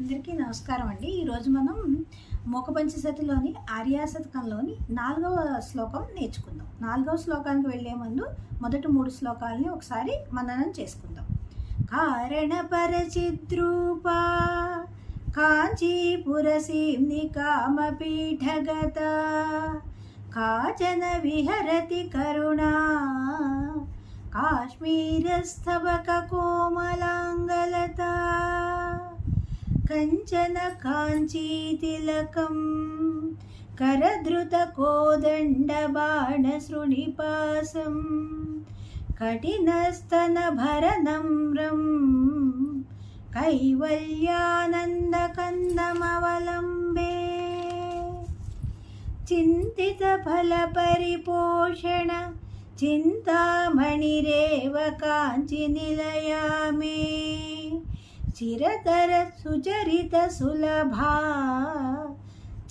అందరికీ నమస్కారం అండి. ఈరోజు మనం మోకపంచశతిలోని ఆర్యాశతకంలోని 4వ శ్లోకం నేర్చుకుందాం. 4వ శ్లోకానికి వెళ్లే ముందు మొదటి 3 శ్లోకాలని ఒకసారి మననం చేసుకుందాం. కారణపరచిద్రూపా కాంచీపురసీమ్ని కామపీఠగత కాచన విహరతి కరుణా కాశ్మీరస్థవక కోమలాంగలత కంచన కాంచీతిలకం కరధృత కోదండ బాణశృణిపాసం కఠినస్తన భరనమ్రం కైవల్యానంద కందమవలంబే చింతిత ఫల పరిపోషణ చింతామణిరేవ కాంచి నిలయా మే చిరతర సుచరిత సులభా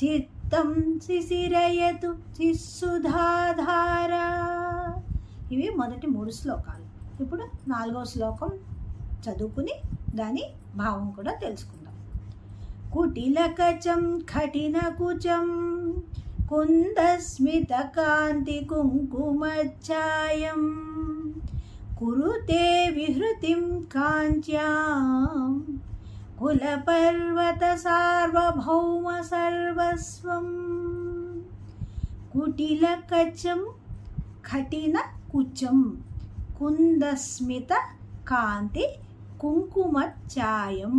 చిత్తం శిశిరయతు చిస్సుధాధార. ఇవి మొదటి 3 శ్లోకాలు. ఇప్పుడు 4వ శ్లోకం చదువుకుని దాని భావం కూడా తెలుసుకుందాం. కుటిలకచం కఠిన కుచం కుందస్మిత కాంతి కుంకుమఛాయం కురుతే విహృతిం కాంచ్యాం కులపర్వత సార్వభౌమ సర్వస్వం. కుటిలకచం కఠిన కుచం కుందస్మిత కాంతి కుంకుమఛాయం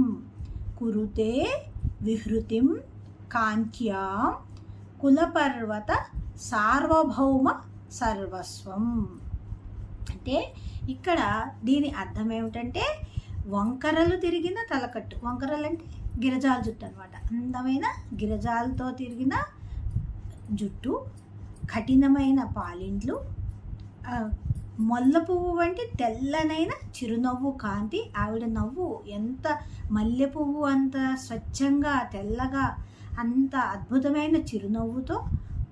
కురుతే విహృతిం కాంత్యాం కులపర్వత సార్వభౌమ సర్వస్వం. అంటే ఇక్కడ దీని అర్థం ఏమిటంటే వంకరలు తిరిగిన తలకట్టు. వంకరలు అంటే గిరజాల జుట్టు అనమాట. అందమైన గిరజాలతో తిరిగిన జుట్టు, కఠినమైన పాలిండ్లు, మొల్ల పువ్వు వంటి తెల్లనైన చిరునవ్వు కాంతి. ఆవిడ నవ్వు ఎంత మల్లె పువ్వు అంత స్వచ్ఛంగా తెల్లగా అంత అద్భుతమైన చిరునవ్వుతో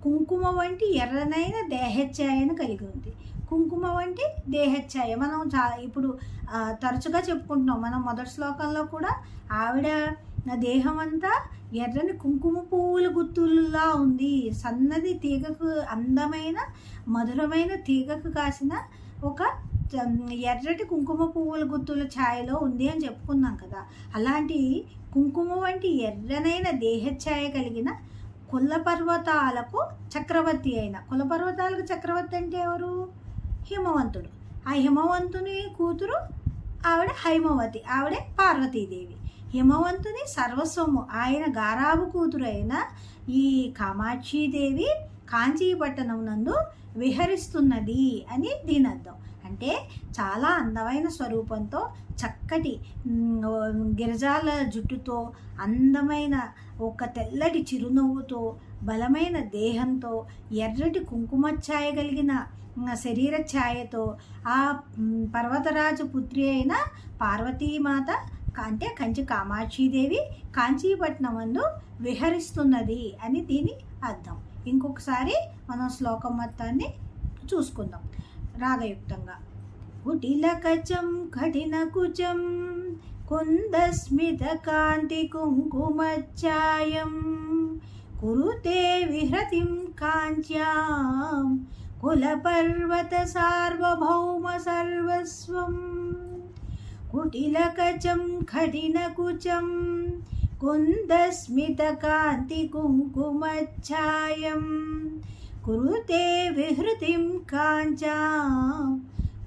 కుంకుమ వంటి ఎర్రనైన దేహఛాయను కలిగి ఉంది. కుంకుమ వంటి దేహఛాయ మనం ఇప్పుడు తరచుగా చెప్పుకుంటున్నాం. మనం మొదటి శ్లోకంలో కూడా ఆవిడ దేహం అంతా ఎర్రని కుంకుమ పువ్వుల గుత్తుల్లా ఉంది. సన్నది తీగకు అందమైన మధురమైన తీగకు కాసిన ఒక ఎర్రటి కుంకుమ పువ్వుల గుత్తుల ఛాయలో ఉంది అని చెప్పుకున్నాం కదా. అలాంటి కుంకుమ వంటి ఎర్రనైన దేహఛాయ కలిగిన కులపర్వతాలకు చక్రవర్తి అయిన, కులపర్వతాలకు చక్రవర్తి అంటే ఎవరు? హిమవంతుడు. ఆ హిమవంతుని కూతురు ఆవిడ హైమవతి, ఆవిడే పార్వతీదేవి. హిమవంతుని సర్వస్వము, ఆయన గారాబు కూతురు అయిన ఈ కామాక్షీదేవి కాంచీపట్టణం నందు విహరిస్తున్నది అని దీని అర్థం. అంటే చాలా అందమైన స్వరూపంతో, చక్కటి గిరిజాల జుట్టుతో, అందమైన ఒక తెల్లటి చిరునవ్వుతో, బలమైన దేహంతో, ఎర్రటి కుంకుమఛాయ కలిగిన శరీర ఛాయతో ఆ పర్వతరాజు పుత్రి అయిన పార్వతీమాత అంటే కంచి కామాక్షీదేవి కాంచీపట్నం నందు విహరిస్తున్నది అని దీని అర్థం. ఇంకొకసారి మనం శ్లోకం మొత్తాన్ని చూసుకుందాం రాగయుక్తంగా. కుటిలకచం కఠిన కుచం కుందస్మిత కాంతి కుంకుమఛాయం కురుతే విహృతిం కాంచ్యాం కులపర్వత సార్వభౌమ సర్వస్వం. కుటిలకచం కఠిన కుచం కుందస్మిత కాంతి కుంకుమఛాయం కురుతే విహృతిం కాంచ్యాం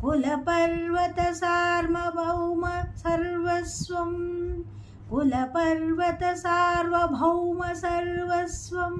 కులపర్వత సార్వభౌమ సర్వస్వం. కులపర్వత సార్వభౌమ సర్వస్వం.